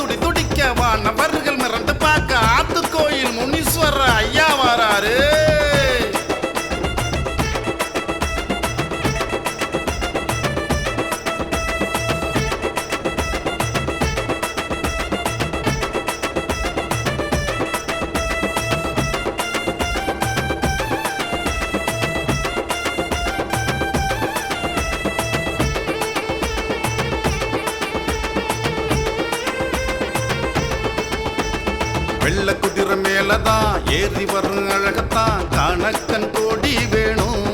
துடி துடிக்க வானவர்கள் மிரண்டு பார்க்க ஆத்து கோயில் முனீஸ்வர ஐயா வராரு. வெள்ள குதிரை மேலதான் ஏறி வரும் அழகத்தான் கணக்கன் கோடி வேணும்.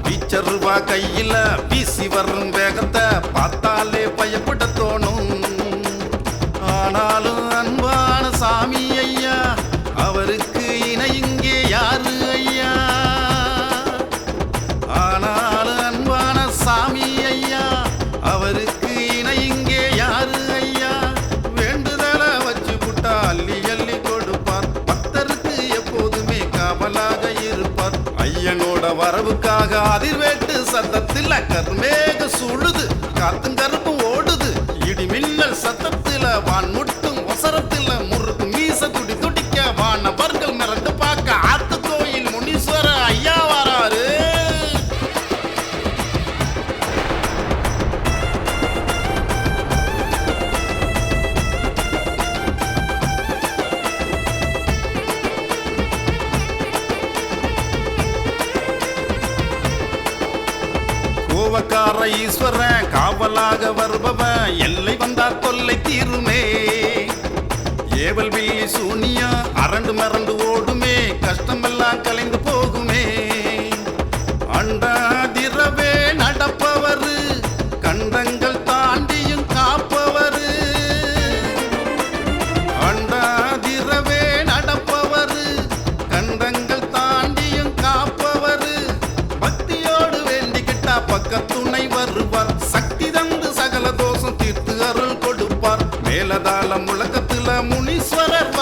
வீச்சருவா கையில வீசி வரும் வேகத்தை பார்த்தாலே பயப்பட தோணும். ஆனாலும் அன்பான சாமி ஐயா, அவருக்கு இணை இங்கே யாரு ஐயா? ஆனாலும் அன்பான சாமி ஐயா, அவருக்கு இணை இங்கே யாரு ஐயா? வேண்டுதலை வச்சு புட்டா அள்ளி அள்ளி கொடுப்பார். பக்தருக்கு எப்போதுமே காவலாக இருப்பார். ஐயனோட வரவுக்காக அதிர்வேட்டு சத்தத்தில் கர்மேக சுழுது, காத்தும் கருப்பும் ஓடுது. இடி மின்னல் சத்தத்தில் வான் முட்டும் ஒசரத்தில் முறுக்கு மீச துடி துடிக்க வானவர்கள் மிரண்டு பார்க்க ஆத்து கோயில் முனீஸ்வர ஐயா வராரு. கோவக்கார ஈஸ்வரன் காவலாக வருபவன், எல்லை வந்தா தொல்லை தீருமே. ஏவல் வில்லி சூனியா அரண்டு மறந்து ஓடுமே, கஷ்டமெல்லாம் கலைந்து போகுமே. அண்டாதிரவே நடப்பவரு, கண்டங்கள் தாண்டியும் காப்பவரு. அண்டாதிரவே நடப்பவரு, கண்டங்கள் தாண்டியும் காப்பவரு. பக்தியோடு வேண்டிக்கிட்டா பக்கத்துணை வருவார். சக்தி தந்து சகல தோஷம் தீர்த்து அருள் கொடுப்பார். மேலதாள முழக்கத்துல முனீஸ்வரர்